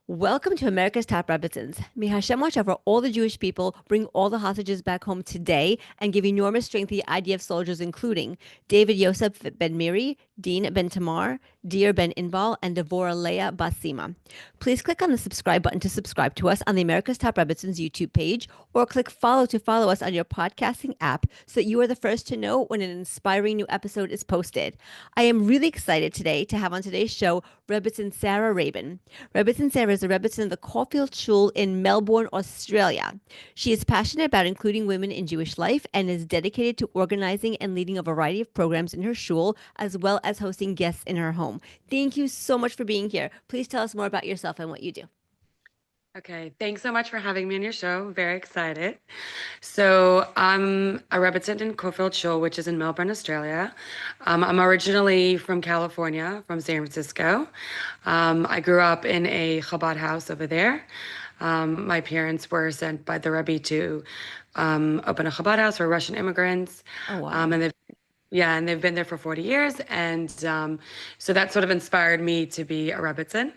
Welcome to America's Top Rebbetzins. May Hashem watch over all the Jewish people, bring all the hostages back home today, and give enormous strength to the IDF soldiers, including David Yosef ben Miri, Dean ben Tamar, Deir ben Inbal, and Devorah Leah Basima. Please click on the subscribe button to subscribe to us on the America's Top Rebbetzins YouTube page, or click follow to follow us on your podcasting app so that you are the first to know when an inspiring new episode is posted. I am really excited today to have on today's show Rebbetzin Sarah Rabin. Rebbetzin Sarah is a Rebbetzin of the Caulfield Shule in Melbourne, Australia. She is passionate about including women in Jewish life and is dedicated to organizing and leading a variety of programs in her shul, as well as hosting guests in her home. Thank you so much for being here. Please tell us more about yourself and what you do. Okay, thanks so much for having me on your show. Very excited. So I'm a Rebbetzin in Caulfield Shule, which is in Melbourne, Australia. I'm originally from California, from San Francisco. I grew up in a Chabad house over there. My parents were sent by the Rebbe to open a Chabad house for Russian immigrants. Oh, wow. And they've been there for 40 years. And so that sort of inspired me to be a Rebbetzin.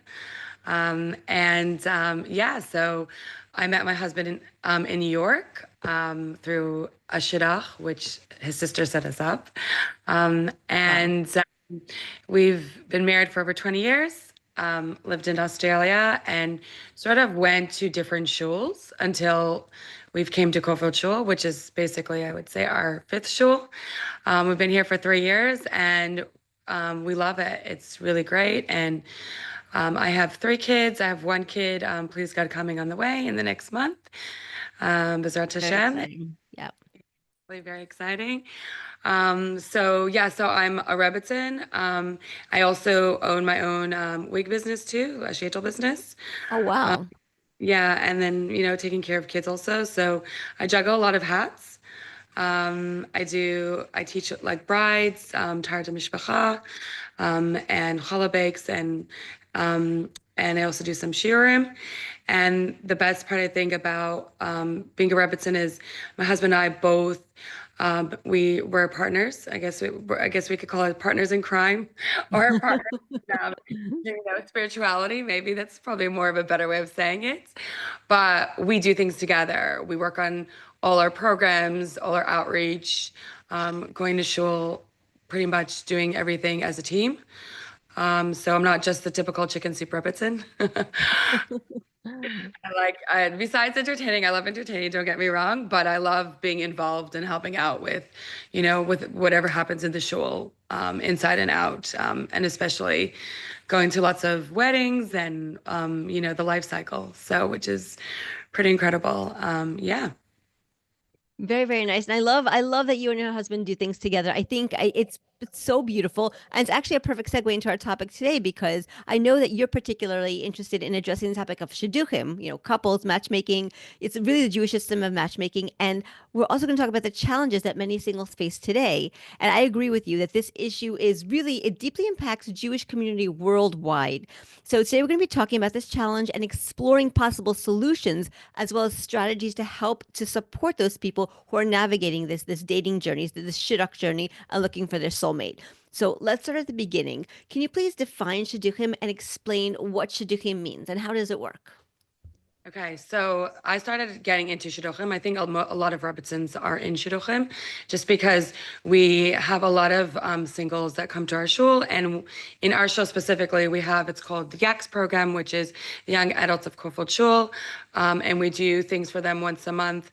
So I met my husband in New York through a Shidduch, which his sister set us up. We've been married for over 20 years, lived in Australia, and sort of went to different shuls until we've came to Caulfield Shule, which is basically, I would say, our fifth shul. We've been here for 3 years, and we love it. It's really great. And I have 3 kids. I have 1 kid, please God, coming on the way in the next month. B'ezrat Hashem. Yeah. Really very exciting. So I'm a Rebbetzin. I also own my own wig business too, a sheitel business. Oh, wow. And then, taking care of kids also. So I juggle a lot of hats. I teach like brides, Taharat Mishpacha, and challah bakes, and I also do some shiduchim. And the best part I think about being a Rebbetzin is my husband and I both we were partners. I guess we could call it partners in crime, or partners in spirituality. Maybe that's probably more of a better way of saying it. But we do things together. We work on all our programs, all our outreach, going to shul, pretty much doing everything as a team. So I'm not just the typical chicken soup Rebbetzin. Besides entertaining, I love entertaining, don't get me wrong, but I love being involved and helping out with whatever happens in the shul, inside and out, and especially going to lots of weddings and, the life cycle. So, which is pretty incredible. Very, very nice. And I love that you and your husband do things together. I think it's so beautiful. And it's actually a perfect segue into our topic today because I know that you're particularly interested in addressing the topic of shiduchim, couples, matchmaking. It's really the Jewish system of matchmaking. And we're also going to talk about the challenges that many singles face today. And I agree with you that this issue it deeply impacts the Jewish community worldwide. So today we're going to be talking about this challenge and exploring possible solutions as well as strategies to help to support those people who are navigating this dating journey, this shidduch journey, and looking for their soulmate. So let's start at the beginning. Can you please define shiduchim and explain what shiduchim means and how does it work? Okay, so I started getting into shiduchim. I think a lot of Rebbetzins are in shiduchim, just because we have a lot of singles that come to our shul, and in our shul specifically, it's called the YACS program, which is the Young Adults of Caulfield Shule, and we do things for them once a month.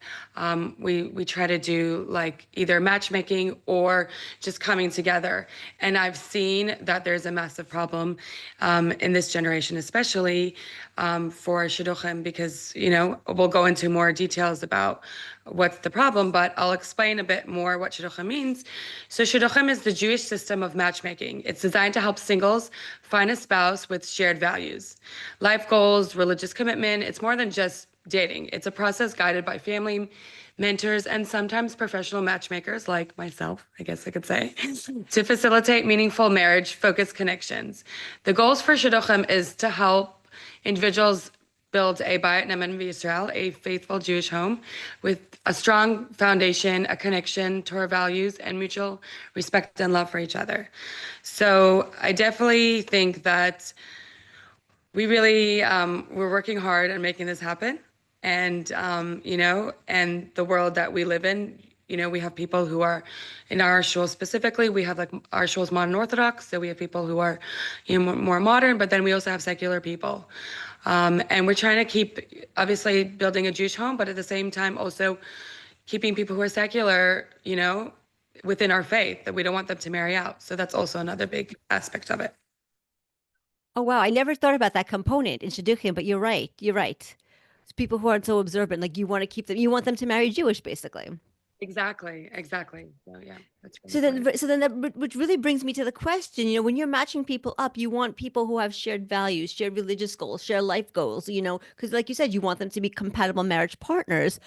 We try to do like either matchmaking or just coming together, and I've seen that there's a massive problem in this generation, especially for shiduchim, because we'll go into more details about what's the problem, but I'll explain a bit more what shiduchim means. So shiduchim is the Jewish system of matchmaking. It's designed to help singles find a spouse with shared values, life goals, religious commitment. It's more than just dating. It's a process guided by family, mentors, and sometimes professional matchmakers like myself, I guess I could say, to facilitate meaningful marriage-focused connections. The goals for shiduchim is to help individuals build a Bayit Ne'eman V'Yisrael, a faithful Jewish home with a strong foundation, a connection to our values, and mutual respect and love for each other. So I definitely think that we really we're working hard on making this happen. And and the world that we live in, we have people who are in our shul specifically. We have like our shul's modern Orthodox, so we have people who are, more modern. But then we also have secular people, and we're trying to keep obviously building a Jewish home, but at the same time also keeping people who are secular, within our faith. That we don't want them to marry out. So that's also another big aspect of it. Oh wow, I never thought about that component in Shidduchim, but you're right. You're right. It's people who aren't so observant, like you want to keep them, you want them to marry Jewish, basically. Exactly, exactly. So yeah, that's really So important. then that which really brings me to the question, when you're matching people up, you want people who have shared values, shared religious goals, shared life goals, because like you said, you want them to be compatible marriage partners.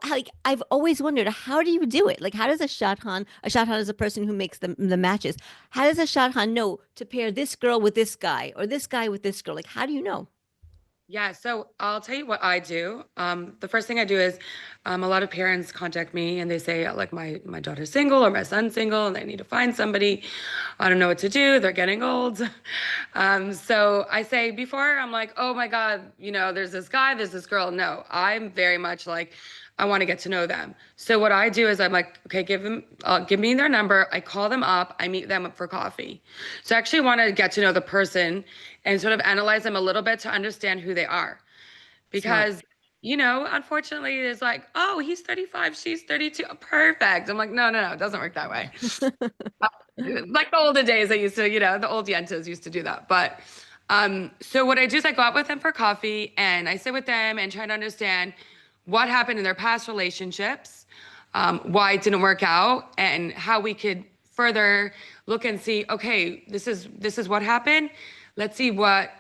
Like I've always wondered, how do you do it? Like how does a shadchan is a person who makes the matches. How does a shadchan know to pair this girl with this guy or this guy with this girl? Like how do you know? Yeah, so I'll tell you what I do. The first thing I do is, a lot of parents contact me and they say like my daughter's single or my son's single and they need to find somebody. I don't know what to do. They're getting old. So I say before I'm like, oh my God, there's this guy, there's this girl. No, I'm very much like I want to get to know them. So what I do is I'm like, okay, give me their number. I call them up. I meet them up for coffee. So I actually want to get to know the person and sort of analyze them a little bit to understand who they are. Smart. Because, unfortunately, it's like, oh, he's 35, she's 32. Perfect. I'm like, no, no, no, it doesn't work that way. Like the older days, I used to, the old yentas used to do that. But so what I do is I go out with them for coffee and I sit with them and try to understand what happened in their past relationships, why it didn't work out, and how we could further look and see, okay, this is what happened. Let's see what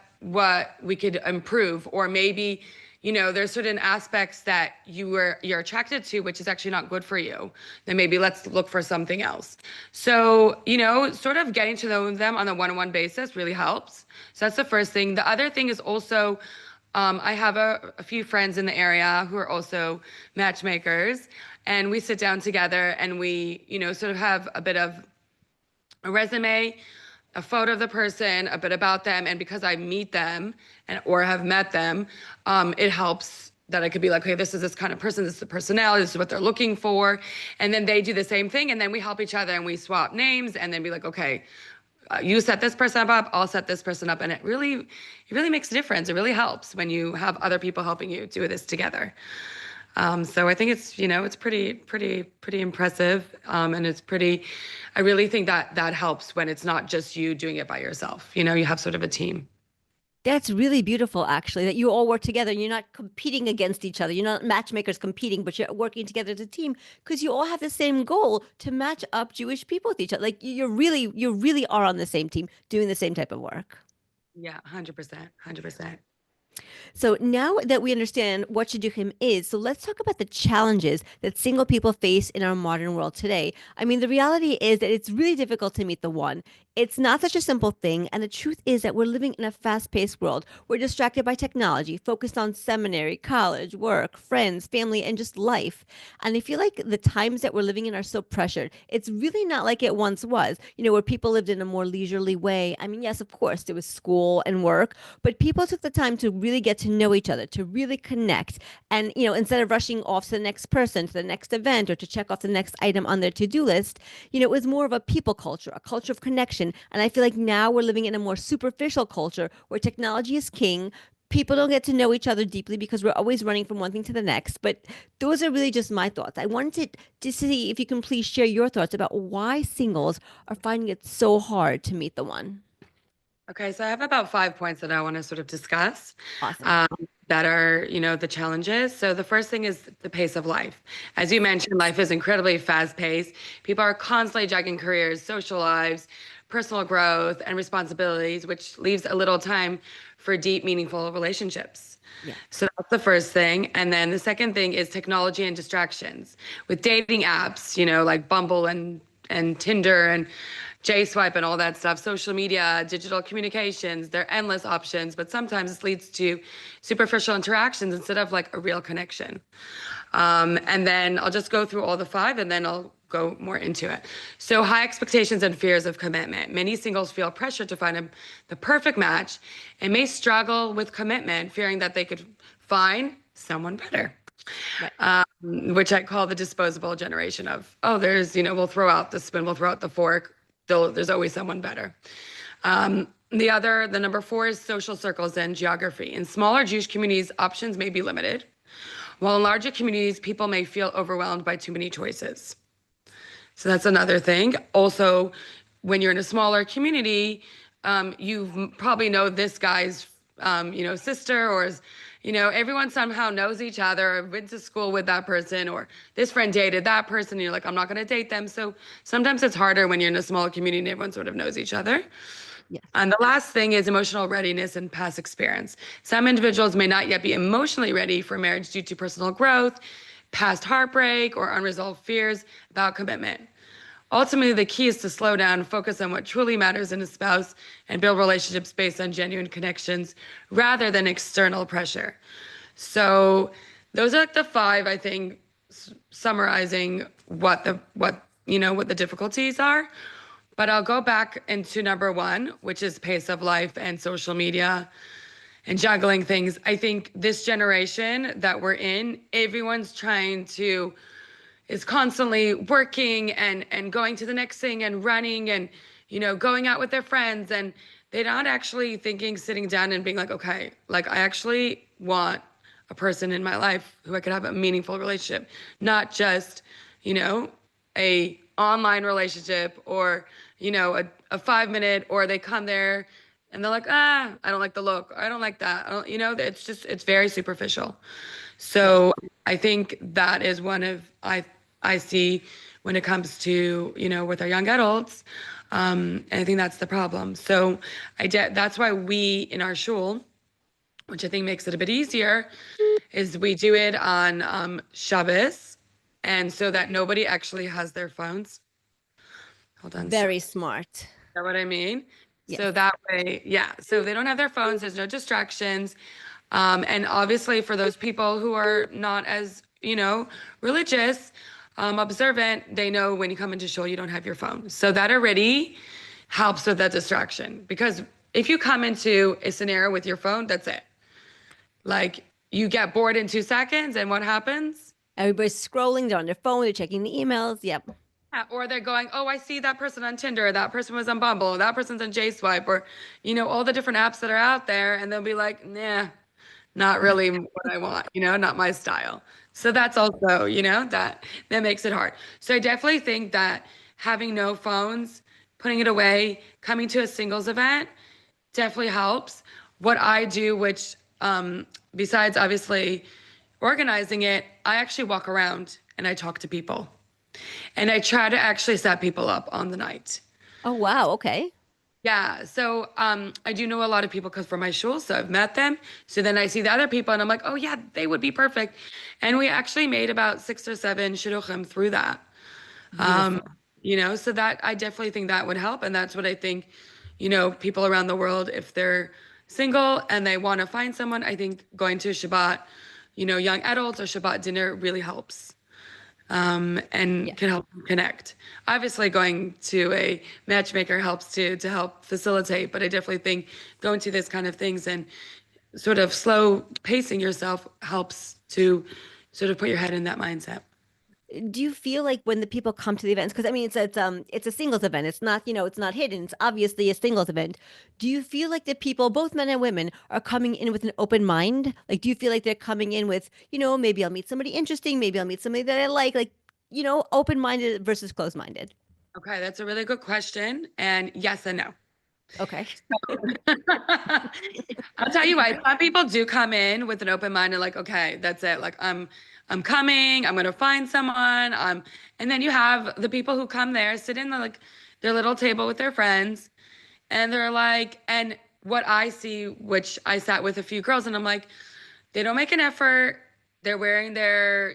we could improve, or maybe there's certain aspects that you're attracted to which is actually not good for you. Then maybe let's look for something else. So sort of getting to know them on a one-on-one basis really helps. So that's the first thing. The other thing is also, I have a few friends in the area who are also matchmakers, and we sit down together and we sort of have a bit of a resume, a photo of the person, a bit about them. And because I meet them or have met them, it helps that I could be like, hey, this is this kind of person, this is the personality, this is what they're looking for. And then they do the same thing. And then we help each other and we swap names and then be like, okay, you set this person up, I'll set this person up. And it really makes a difference. It really helps when you have other people helping you do this together. So I think it's pretty impressive. And it's pretty, I really think that helps when it's not just you doing it by yourself. You have sort of a team. That's really beautiful, actually, that you all work together. You're not competing against each other. You're not matchmakers competing, but you're working together as a team because you all have the same goal to match up Jewish people with each other. Like you really are on the same team doing the same type of work. Yeah, 100%, 100%. So now that we understand what shiduchim is, so let's talk about the challenges that single people face in our modern world today. I mean, the reality is that it's really difficult to meet the one. It's not such a simple thing, and the truth is that we're living in a fast-paced world. We're distracted by technology, focused on seminary, college, work, friends, family, and just life. And I feel like the times that we're living in are so pressured. It's really not like it once was, where people lived in a more leisurely way. I mean, yes, of course, there was school and work, but people took the time to really get to know each other, to really connect. And, instead of rushing off to the next person, to the next event, or to check off the next item on their to-do list, it was more of a people culture, a culture of connection. And I feel like now we're living in a more superficial culture where technology is king. People don't get to know each other deeply because we're always running from one thing to the next. But those are really just my thoughts. I wanted to see if you can please share your thoughts about why singles are finding it so hard to meet the one. Okay, so I have about 5 points that I want to sort of discuss, Awesome. um, that are, the challenges. So the first thing is the pace of life. As you mentioned, life is incredibly fast paced. People are constantly juggling careers, social lives, personal growth, and responsibilities, which leaves a little time for deep, meaningful relationships. Yeah. So that's the first thing. And then the second thing is technology and distractions. With dating apps, like Bumble and Tinder and J Swipe and all that stuff, social media, digital communications, they're endless options, but sometimes this leads to superficial interactions instead of like a real connection. And then I'll just go through all the five and then I'll go more into it. So high expectations and fears of commitment. Many singles feel pressure to find the perfect match and may struggle with commitment, fearing that they could find someone better. Right. Which I call the disposable generation of, oh, there's, we'll throw out the spoon, we'll throw out the fork. There's always someone better. The number 4 is social circles and geography. In smaller Jewish communities, options may be limited, while in larger communities, people may feel overwhelmed by too many choices. So that's another thing. Also, when you're in a smaller community, you probably know this guy's, sister, or everyone somehow knows each other, or went to school with that person, or this friend dated that person. And you're like, I'm not going to date them. So sometimes it's harder when you're in a smaller community and everyone sort of knows each other. Yes. And the last thing is emotional readiness and past experience. Some individuals may not yet be emotionally ready for marriage due to personal growth, past heartbreak, or unresolved fears about commitment. Ultimately, the key is to slow down, focus on what truly matters in a spouse, and build relationships based on genuine connections rather than external pressure. So those are like the 5, I think, summarizing what the difficulties are. But I'll go back into number 1, which is pace of life and social media and juggling things. I think this generation that we're in, everyone's is constantly working and going to the next thing and running and, going out with their friends. And they're not actually sitting down and being like, okay, like I actually want a person in my life who I could have a meaningful relationship, not just, a online relationship or, a 5-minute, or they come there and they're like, I don't like the look. I don't like that. It's very superficial. So I think that is one of, I see when it comes to, with our young adults. And I think that's the problem. So that's why we in our shul, which I think makes it a bit easier, is we do it on Shabbos. And so that nobody actually has their phones. Hold on. Very smart. Is that what I mean? Yes. So that way, so they don't have their phones, there's no distractions. And obviously for those people who are not as, religious, observant, they know when you come into shul, you don't have your phone. So that already helps with that distraction, because if you come into a scenario with your phone, that's it. Like you get bored in 2 seconds and what happens? Everybody's scrolling, they're on their phone, they're checking the emails. Yep. Or they're going, oh, I see that person on Tinder, that person was on Bumble, that person's on JSwipe, or, all the different apps that are out there. And they'll be like, nah, not really what I want, not my style. So that's also, that makes it hard. So I definitely think that having no phones, putting it away, coming to a singles event definitely helps. What I do, which besides obviously organizing it, I actually walk around and I talk to people. And I try to actually set people up on the night. Oh, wow. Okay. Yeah. So I do know a lot of people because from my shul, so I've met them. So then I see the other people and I'm like, oh, yeah, they would be perfect. And we actually made about 6 or 7 shiduchim through that. So that I definitely think that would help. And that's what I think, people around the world, if they're single and they want to find someone, I think going to Shabbat, young adults or Shabbat dinner really helps. And can help connect. Obviously, going to a matchmaker helps to help facilitate, but I definitely think going to this kind of things and sort of slow pacing yourself helps to sort of put your head in that mindset. Do you feel like when the people come to the events, because I mean it's a singles event, it's not, it's not hidden, it's obviously a singles event. Do you feel like the people, both men and women, are coming in with an open mind? Like, do you feel like they're coming in with, maybe I'll meet somebody interesting, maybe I'll meet somebody that I like, open-minded versus closed-minded? Okay, that's a really good question. And yes and no. Okay. I'll tell you why. Some people do come in with an open mind and like, okay, that's it. Like I'm coming, I'm gonna find someone. And then you have the people who come there, sit in their little table with their friends, and they're like, and what I see, which I sat with a few girls, and I'm like, they don't make an effort. They're wearing their,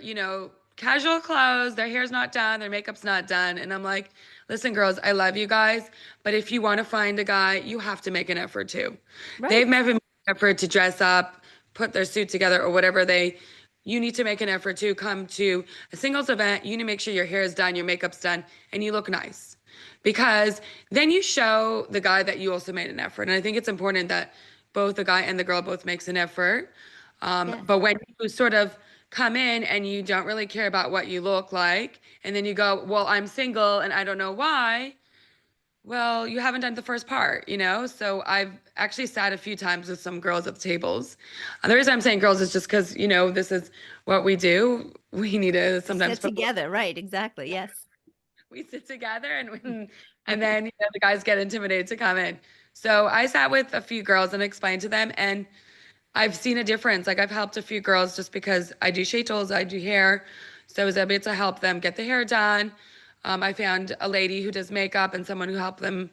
casual clothes, their hair's not done, their makeup's not done. And I'm like, listen, girls, I love you guys, but if you want to find a guy, you have to make an effort too. Right. They've never made an effort to dress up, put their suit together or whatever they you need to make an effort to come to a singles event. You need to make sure your hair is done, your makeup's done, and you look nice. Because then you show the guy that you also made an effort. And I think it's important that both the guy and the girl both makes an effort. Yes. But when you sort of come in and you don't really care about what you look like, and then you go, well, I'm single and I don't know why. Well, you haven't done the first part, you know? So I've actually sat a few times with some girls at the tables. The reason I'm saying girls is just because, this is what we do. We need to We sometimes sit put together, right? Exactly. Yes. we sit together and then the guys get intimidated to come in. So I sat with a few girls and explained to them, and I've seen a difference. Like I've helped a few girls just because I do shadels, I do hair. So I was able to help them get the hair done. I found a lady who does makeup and someone who helped them,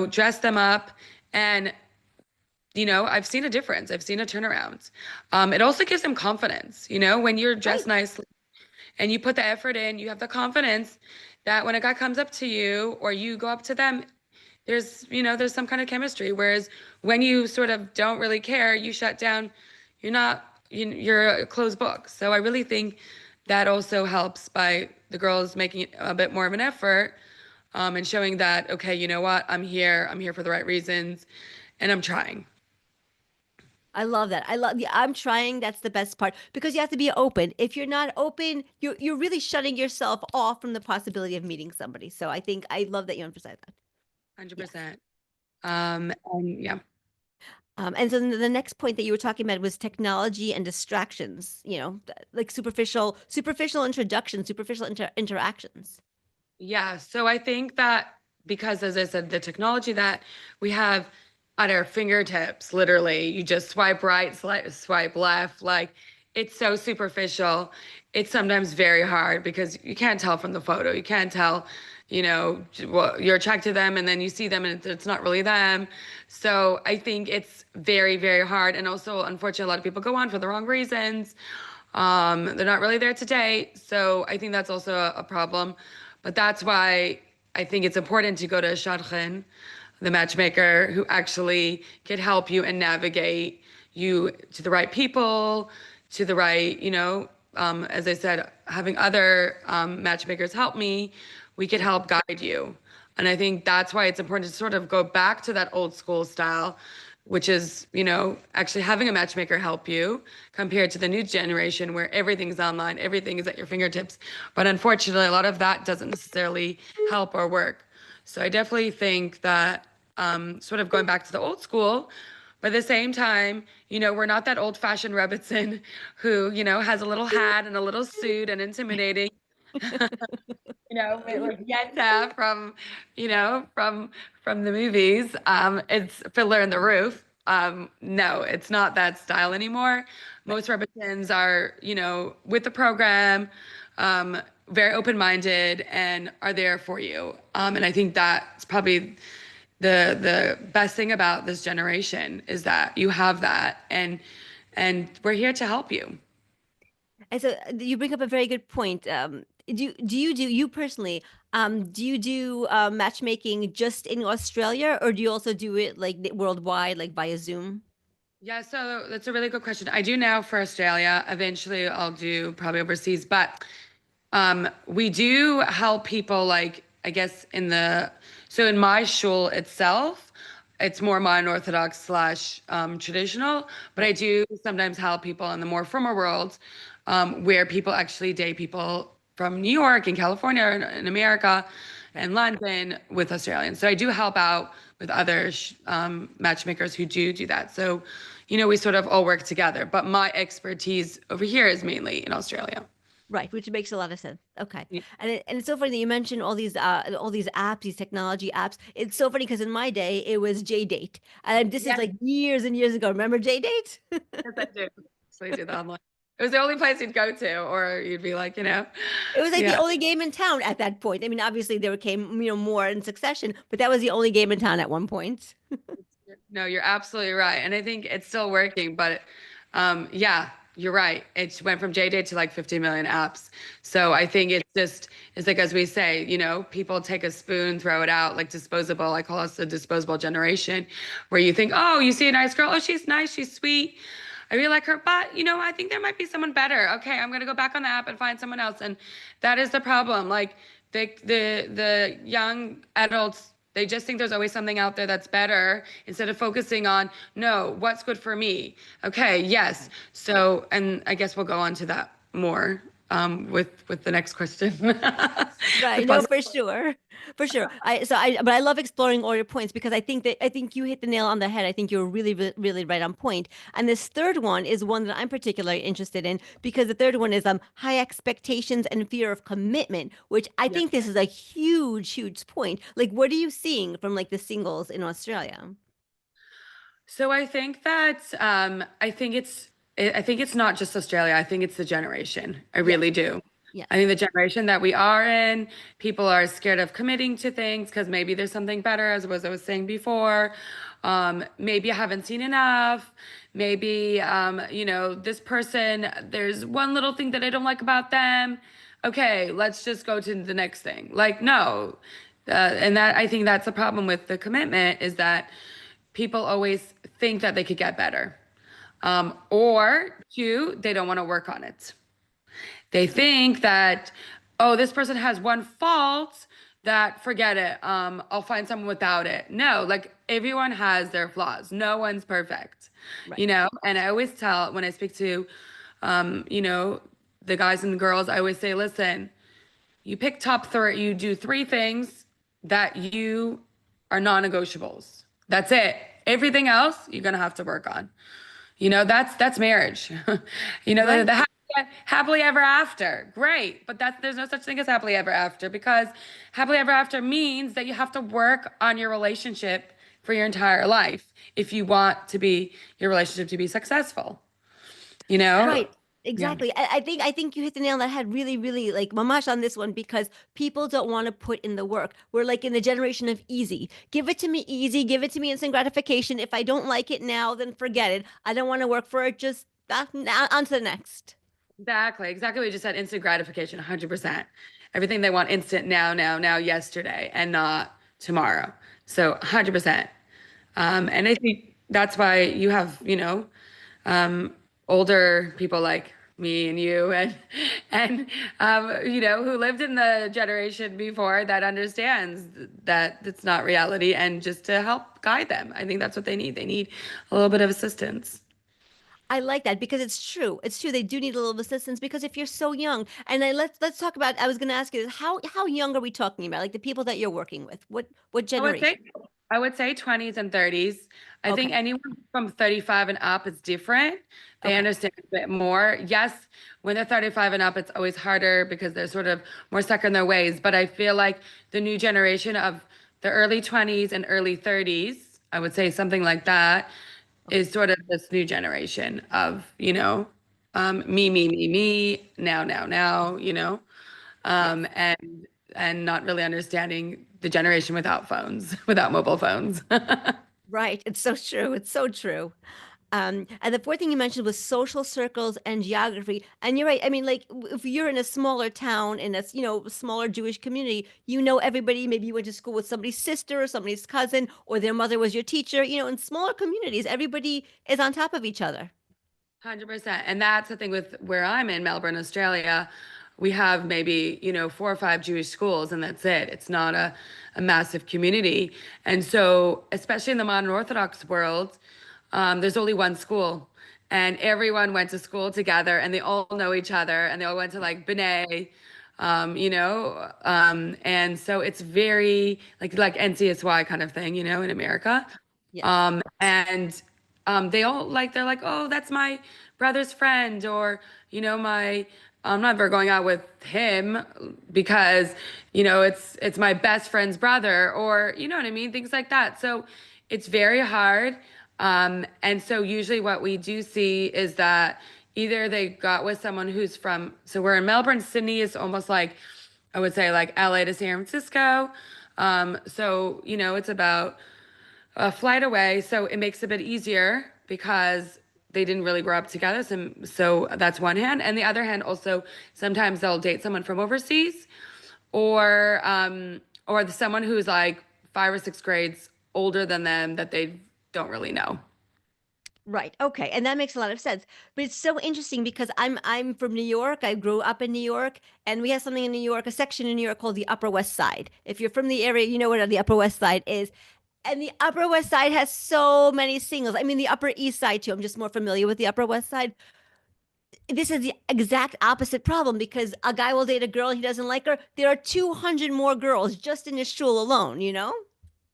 dress them up. And, I've seen a difference. I've seen a turnaround. It also gives them confidence, when you're dressed Right. nicely and you put the effort in, you have the confidence that when a guy comes up to you or you go up to them, there's some kind of chemistry. Whereas when you sort of don't really care, you shut down, you're a closed book. So I really think that also helps by the girls making a bit more of an effort, and showing that, okay, you know what, I'm here for the right reasons, and I'm trying. I love that. I love the I'm trying. That's the best part because you have to be open. If you're not open, you're really shutting yourself off from the possibility of meeting somebody. So I think I love that you emphasize that. Yes. 100%. And yeah. And so the next point that you were talking about was technology and distractions, like superficial introductions, superficial interactions. Yeah, so I think that because, as I said, the technology that we have at our fingertips, literally, you just swipe right, swipe left, like it's so superficial. It's sometimes very hard because you can't tell from the photo. You can't tell, well, you're attracted to them and then you see them and it's not really them. So I think it's very, very hard. And also, unfortunately, a lot of people go on for the wrong reasons. They're not really there to date. So I think that's also a problem. But that's why I think it's important to go to a shadchan, the matchmaker, who actually can help you and navigate you to the right people, to the right, as I said, having other matchmakers help me, we could help guide you. And I think that's why it's important to sort of go back to that old school style, which is, actually having a matchmaker help you compared to the new generation where everything's online, everything is at your fingertips. But unfortunately, a lot of that doesn't necessarily help or work. So I definitely think that sort of going back to the old school, but at the same time, we're not that old fashioned Rebbetzin who, has a little hat and a little suit and intimidating. Like Yenta from, from the movies. It's Fiddler in the Roof. No, it's not that style anymore. Most Rebbetzins are, with the program, very open-minded and are there for you. And I think that's probably the best thing about this generation is that you have that, and we're here to help you. And so you bring up a very good point. You personally, do you do matchmaking just in Australia, or do you also do it like worldwide, like via Zoom? Yeah, so that's a really good question. I do now for Australia. Eventually, I'll do probably overseas, but we do help people like I guess in my shul itself, it's more modern Orthodox slash traditional, but I Right. do sometimes help people in the more formal world, where people actually date people from New York and California and America and London with Australians. So I do help out with other matchmakers who do that. So, we sort of all work together, but my expertise over here is mainly in Australia. Right, which makes a lot of sense. Okay, Yeah. and it's so funny that you mentioned all these apps, these technology apps. It's so funny because in my day it was JDate, and this is Yes, like years and years ago. Remember JDate? yes, I do. Actually, do that online. It was the only place you'd go to, or you'd be like, It was like the yeah. only game in town at that point. I mean, obviously there came more in succession, but that was the only game in town at one point. No, you're absolutely right. And I think it's still working, but yeah, you're right. It went from JDate to like 50 million apps. So I think it's like, as we say, people take a spoon, throw it out, like disposable. I call us the disposable generation, where you think, oh, you see a nice girl. Oh, she's nice. She's sweet. I really like her, but I think there might be someone better. Okay, I'm gonna go back on the app and find someone else. And that is the problem. Like the young adults, they just think there's always something out there that's better instead of focusing on, no, what's good for me. Okay, yes. So, and I guess we'll go on to that more with the next question. The Right. No, puzzle. for sure. For sure. But I love exploring all your points because I think you hit the nail on the head. I think you're really, really, really right on point. And this third one is one that I'm particularly interested in because the third one is high expectations and fear of commitment, which I Yeah. think this is a huge, huge point. Like, what are you seeing from like the singles in Australia? So I think that I think it's not just Australia. I think it's the generation. I Yes. really do. Yes. I think the generation that we are in, people are scared of committing to things because maybe there's something better, as I was saying before. Maybe I haven't seen enough. Maybe this person, there's one little thing that I don't like about them. Okay, let's just go to the next thing. Like, no. And that I think that's the problem with the commitment is that people always think that they could get better. Or two, they don't want to work on it. They think that, oh, this person has one fault that forget it. I'll find someone without it. No, like everyone has their flaws. No one's perfect, Right. And I always tell when I speak to, the guys and the girls, I always say, listen, you pick top three, you do three things that you are non-negotiables. That's it. Everything else you're gonna have to work on. That's marriage. The Right. happily ever after. Great. But there's no such thing as happily ever after because happily ever after means that you have to work on your relationship for your entire life if you want your relationship to be successful. You know? Right. Yeah. Exactly. I think you hit the nail on the head really, really like mamash on this one because people don't want to put in the work. We're like in the generation of easy. Give it to me easy, give it to me instant gratification. If I don't like it now, then forget it. I don't want to work for it. Just on to the next. Exactly what you just said. Instant gratification, 100%. Everything they want instant now, yesterday, and not tomorrow. So 100%. And I think that's why you have, older people like me and you and who lived in the generation before that understands that it's not reality and just to help guide them. I think that's what they need. They need a little bit of assistance. I like that because it's true. It's true. They do need a little assistance because if you're so young, and let's talk about. I was going to ask you this: how young are we talking about? Like the people that you're working with? What I would say generation? I would say 20s and 30s. I think Okay. anyone from 35 and up is different. They Okay. understand a bit more. Yes, when they're 35 and up, it's always harder because they're sort of more stuck in their ways. But I feel like the new generation of the early 20s and early 30s, I would say something like that, Okay. is sort of this new generation of, me, now, Yes. and not really understanding the generation without phones, without mobile phones. Right. It's so true. It's so true. And the fourth thing you mentioned was social circles and geography. And you're right. I mean, like if you're in a smaller town in a, smaller Jewish community, you know everybody. Maybe you went to school with somebody's sister or somebody's cousin, or their mother was your teacher. In smaller communities, everybody is on top of each other. 100%. And that's the thing with where I'm in Melbourne, Australia. We have maybe, four or five Jewish schools, and that's it. It's not a massive community. And so, especially in the modern Orthodox world, there's only one school. And everyone went to school together, and they all know each other, and they all went to like B'nai, and so it's very like NCSY kind of thing, in America. Yes. And they all they're like, oh, that's my brother's friend, or my I'm never going out with him because it's my best friend's brother, or you know what I mean, things like that. So it's very hard. And so usually what we do see is that either they got with someone who's from, so we're in Melbourne. Sydney is almost like, I would say like LA to San Francisco. So it's about a flight away, so it makes it a bit easier because they didn't really grow up together. So that's one hand, and the other hand, also sometimes they'll date someone from overseas, or someone who's like 5 or 6 grades older than them that they don't really know. Right. Okay. And that makes a lot of sense. But it's so interesting because I'm from New York. I grew up in New York, and we have something in New York, a section in New York called the Upper West Side. If you're from the area, you know what the Upper West Side is. And the Upper West Side has so many singles. I mean, the Upper East Side too. I'm just more familiar with the Upper West Side. This is the exact opposite problem because a guy will date a girl and he doesn't like her. There are 200 more girls just in his shul alone, you know?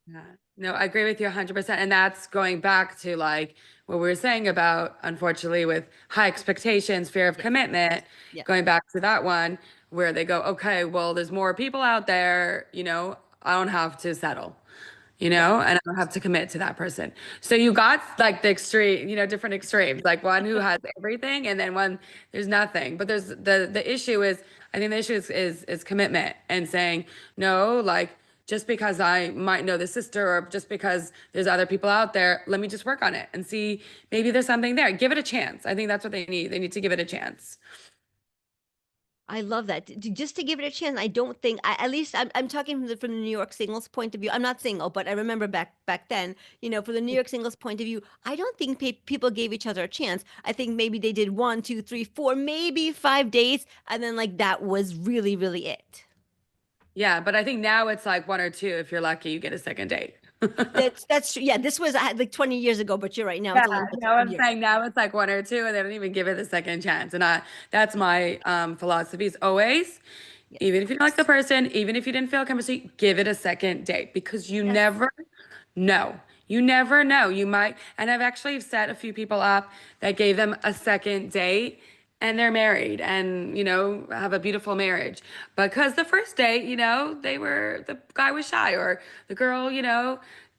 Yeah. No, I agree with you 100%. And that's going back to like what we were saying about, unfortunately, with high expectations, fear of Yes. commitment, Yes. going back to that one where they go, okay, well, there's more people out there, I don't have to settle, Right. and I don't have to commit to that person. So you got like the extreme, different extremes, like one who has everything and then one there's nothing. But there's the issue is, I think the issue is commitment and saying, no, like just because I might know the sister or just because there's other people out there, let me just work on it and see maybe there's something there. Give it a chance. I think that's what they need. They need to give it a chance. I love that. Just to give it a chance. I don't think, at least I'm talking from the New York singles point of view. I'm not single, but I remember back then, for the New York singles point of view, I don't think people gave each other a chance. I think maybe they did one, two, three, four, maybe 5 dates, and then like that was really, really it. Yeah, but I think now it's like one or two. If you're lucky, you get a second date. That's true. Yeah, this was like 20 years ago, but you're right. Now Yeah, it's a little bit no, I'm you're right. saying now it's like one or two, and they don't even give it a second chance. And that's my philosophy is always, Yes. even if you don't like the person, even if you didn't feel chemistry, give it a second date because you Yes. never know. You never know. You might, and I've actually set a few people up that gave them a second date and they're married and, have a beautiful marriage. Because the first date, the guy was shy or the girl,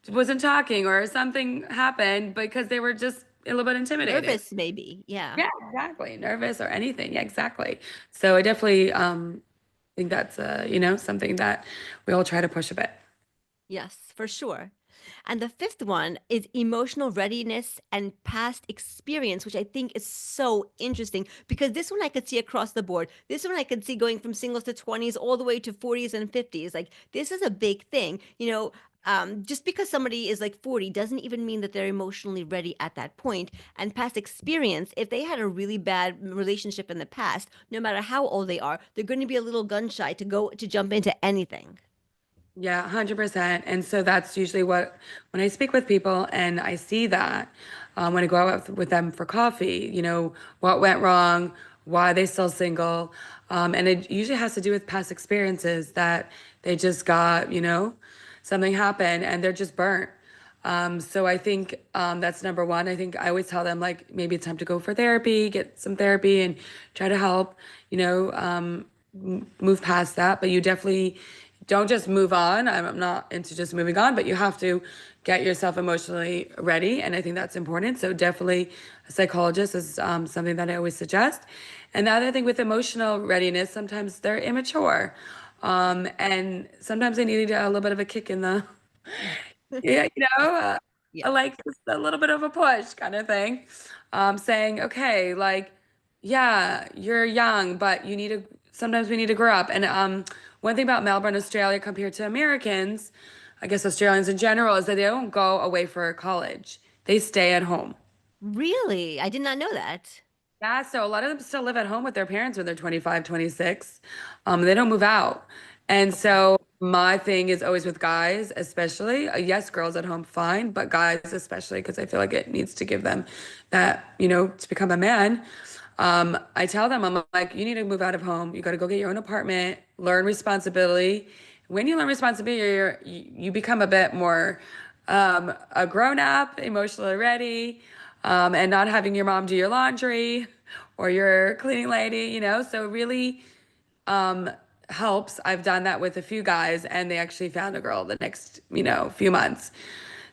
wasn't talking or something happened because they were just a little bit intimidated. Nervous, maybe. Yeah. Yeah, exactly. Nervous or anything. Yeah, exactly. So I definitely think that's something that we all try to push a bit. Yes, for sure. And the fifth one is emotional readiness and past experience, which I think is so interesting because this one I could see across the board. This one I could see going from singles to 20s all the way to 40s and 50s. Like, this is a big thing. Just because somebody is like 40 doesn't even mean that they're emotionally ready at that point. And past experience, if they had a really bad relationship in the past, no matter how old they are, they're going to be a little gun shy to jump into anything. Yeah, 100%. And so that's usually when I speak with people and I see that, when I go out with them for coffee, what went wrong, why they still single. And it usually has to do with past experiences that they just got, something happened and they're just burnt. So I think that's number one. I think I always tell them like maybe it's time to go for therapy, get some therapy, and try to help, move past that. But you definitely don't just move on. I'm not into just moving on, but you have to get yourself emotionally ready, and I think that's important. So definitely, a psychologist is something that I always suggest. And the other thing with emotional readiness, sometimes they're immature, and sometimes they need a little bit of a kick in the yeah, Yeah. like just a little bit of a push kind of thing. Saying, okay, like, yeah, you're young, but sometimes we need to grow up. And one thing about Melbourne, Australia, compared to Americans, I guess Australians in general, is that they don't go away for college. They stay at home. Really? I did not know that. Yeah, so a lot of them still live at home with their parents when they're 25, 26. They don't move out. And so my thing is always with guys, especially, yes, girls at home, fine, but guys especially, because I feel like it needs to give them that, to become a man. I tell them, I'm like, you need to move out of home. You got to go get your own apartment, learn responsibility. When you learn responsibility, you become a bit more a grown up, emotionally ready, and not having your mom do your laundry or your cleaning lady, So it really helps. I've done that with a few guys, and they actually found a girl the next, few months.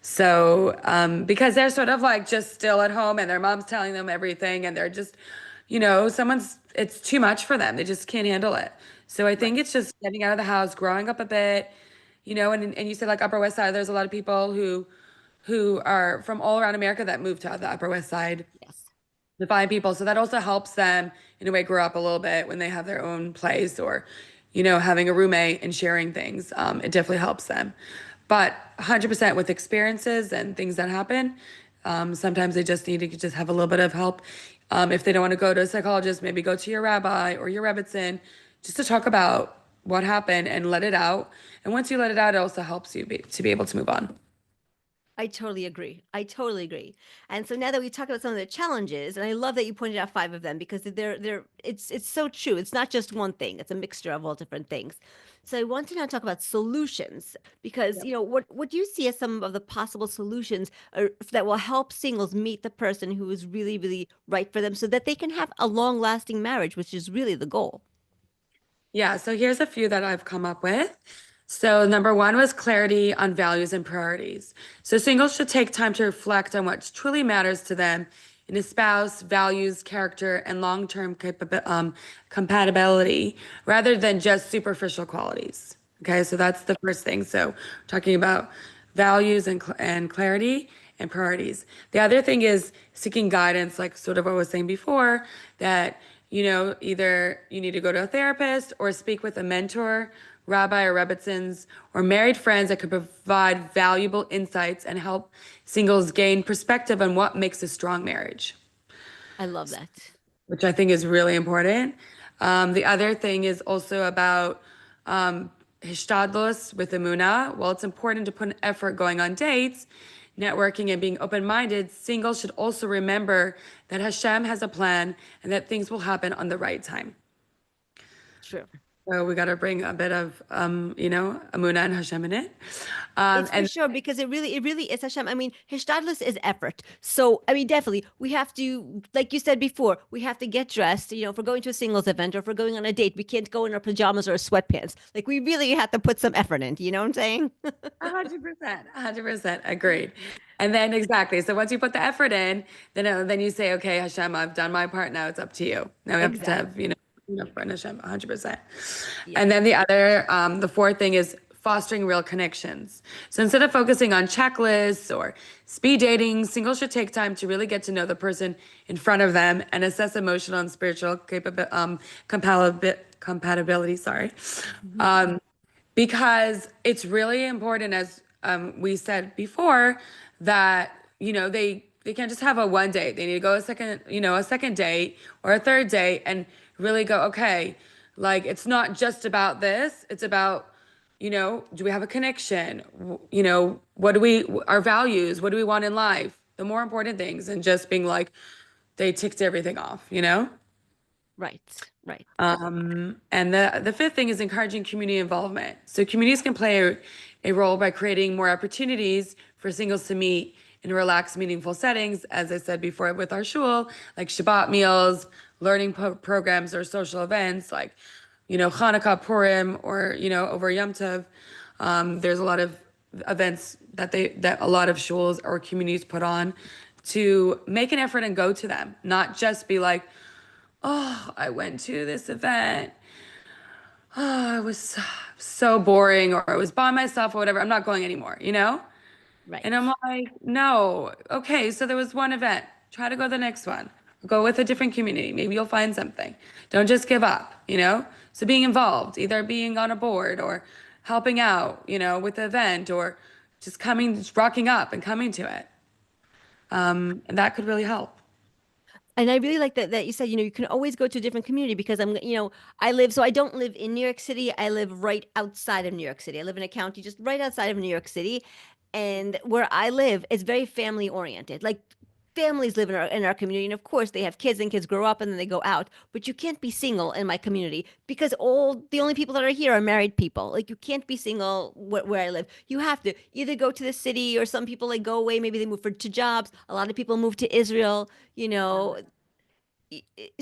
So, because they're sort of like just still at home and their mom's telling them everything and they're just, it's too much for them. They just can't handle it. So I Right. think it's just getting out of the house, growing up a bit, and you said like Upper West Side, there's a lot of people who are from all around America that moved to the Upper West Side Yes. to find people. So that also helps them in a way grow up a little bit when they have their own place or, having a roommate and sharing things. It definitely helps them. But 100% with experiences and things that happen, Sometimes they just need to just have a little bit of help. If they don't want to go to a psychologist, maybe go to your rabbi or your Rebbetzin just to talk about what happened and let it out. And once you let it out, it also helps you to be able to move on. I totally agree. I totally agree. And so now that we talked about some of the challenges, and I love that you pointed out five of them because they're it's so true. It's not just one thing. It's a mixture of all different things. So I want to now talk about solutions because what do you see as some of the possible solutions that will help singles meet the person who is really really right for them so that they can have a long lasting marriage, which is really the goal. Yeah, so here's a few that I've come up with. So, number one was clarity on values and priorities. So, singles should take time to reflect on what truly matters to them in a spouse, values, character, and long term compatibility rather than just superficial qualities. Okay, so that's the first thing. So, talking about values and clarity and priorities. The other thing is seeking guidance, like sort of what I was saying before, that either you need to go to a therapist or speak with a mentor, rabbi or rebbetzins, or married friends that could provide valuable insights and help singles gain perspective on what makes a strong marriage, I love that. which I think is really important. The other thing is also about hishtadlus with Amuna. While it's important to put an effort going on dates, networking, and being open-minded, singles should also remember that Hashem has a plan and that things will happen on the right time. True. So we got to bring a bit of, Amuna and Hashem in it. It's for And sure because it really is Hashem. I mean, Hishtadlus is effort. So, I mean, definitely we have to, like you said before, we have to get dressed. If we're going to a singles event or if we're going on a date, we can't go in our pajamas or sweatpants. Like we really have to put some effort in. You know what I'm saying? 100%, 100% agreed. And then exactly. So once you put the effort in, then you say, okay, Hashem, I've done my part. Now it's up to you. Now we have to have, Exactly. enough for Hashem, 100%. Yeah. And then the fourth thing is fostering real connections. So instead of focusing on checklists or speed dating, singles should take time to really get to know the person in front of them and assess emotional and spiritual compatibility. Sorry. Because it's really important, as we said before, that they can't just have a one date. They need to go a second date or a third date, and really go, okay, like it's not just about this. It's about, do we have a connection? What do our values? What do we want in life? The more important things, and just being like they ticked everything off. Right. Right. And the fifth thing is encouraging community involvement. So communities can play a role by creating more opportunities for singles to meet in relaxed, meaningful settings. As I said before with our shul, like Shabbat meals, learning programs, or social events like, Hanukkah, Purim, or, over Yom Tov. There's a lot of events that a lot of shuls or communities put on to make an effort and go to them, not just be like, oh, I went to this event. Oh, it was so boring, or I was by myself, or whatever. I'm not going anymore. And Right. I'm like, no, okay, so there was one event. Try to go to the next one. Go with a different community. Maybe you'll find something. Don't just give up. So being involved, either being on a board or helping out, with the event, or just rocking up and coming to it. And that could really help. And I really like that you said, you can always go to a different community because so I don't live in New York City. I live right outside of New York City. I live in a county just right outside of New York City. And where I live is very family oriented. Like families live in our community. And of course they have kids and kids grow up and then they go out. But you can't be single in my community because all the only people that are here are married people. Like you can't be single where I live. You have to either go to the city or some people like go away. Maybe they move to jobs. A lot of people move to Israel, so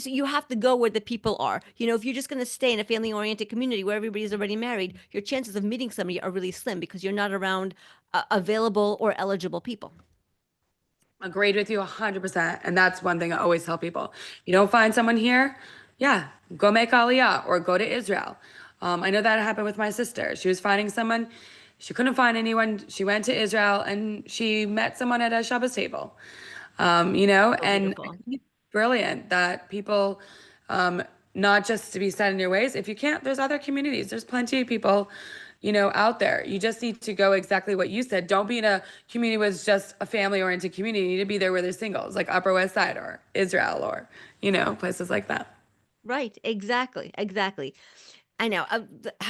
you have to go where the people are. If you're just going to stay in a family oriented community where everybody's already married, your chances of meeting somebody are really slim because you're not around available or eligible people. Agreed with you 100%. And that's one thing I always tell people. You don't find someone here? Yeah, go make Aliyah or go to Israel. I know that happened with my sister. She was finding someone. She couldn't find anyone. She went to Israel and she met someone at a Shabbos table. So And I beautiful. think it's brilliant that people, not just to be set in your ways. If you can't, there's other communities. There's plenty of people, out there. You just need to go exactly what you said. Don't be in a community with just a family-oriented community. You need to be there where there's singles, like Upper West Side or Israel or, places like that. Right, exactly, exactly. I know.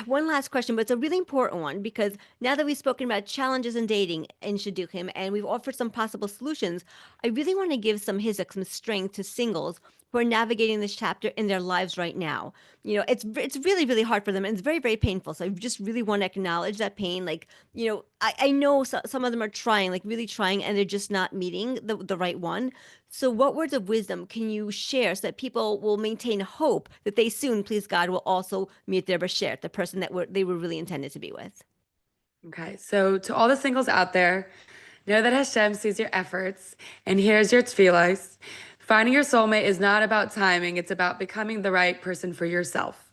One last question, but it's a really important one because now that we've spoken about challenges in dating in Shidduchim and we've offered some possible solutions, I really want to give some hizuk, some strength to singles who are navigating this chapter in their lives right now. It's really really hard for them and it's very very painful. So I just really want to acknowledge that pain. Like I know some of them are trying, like really trying, and they're just not meeting the right one. So, what words of wisdom can you share so that people will maintain hope that they soon, please God, will also meet their bashert, the person that they were really intended to be with? Okay, so to all the singles out there, know that Hashem sees your efforts and hears your tefillos. Finding your soulmate is not about timing, it's about becoming the right person for yourself.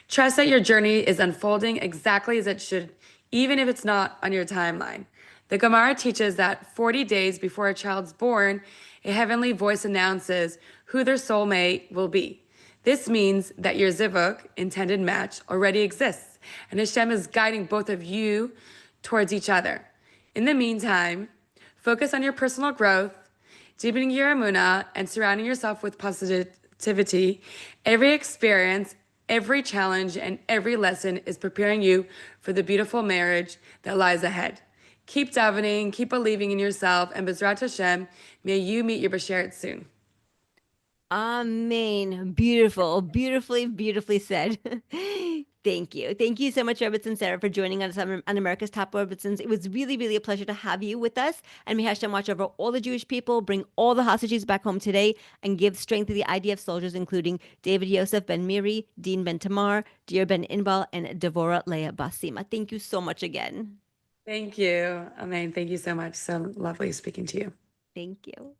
Trust that your journey is unfolding exactly as it should, even if it's not on your timeline. The Gemara teaches that 40 days before a child's born, a heavenly voice announces who their soulmate will be. This means that your zivuk, intended match, already exists, and Hashem is guiding both of you towards each other. In the meantime, focus on your personal growth, deepening your emunah, and surrounding yourself with positivity. Every experience, every challenge, and every lesson is preparing you for the beautiful marriage that lies ahead. Keep davening, keep believing in yourself, and Bezrat Hashem, may you meet your Bashert soon. Amen. Beautiful, beautifully, beautifully said. Thank you. Thank you so much, Rebbetzin Sarah, for joining us on America's Top Rebbetzins. It was really, really a pleasure to have you with us. And may Hashem watch over all the Jewish people, bring all the hostages back home today, and give strength to the IDF soldiers, including David Yosef ben Miri, Dean ben Tamar, Deir ben Inbal, and Devorah Leah Basima. Thank you so much again. Thank you. Amen. Thank you so much. So lovely speaking to you. Thank you.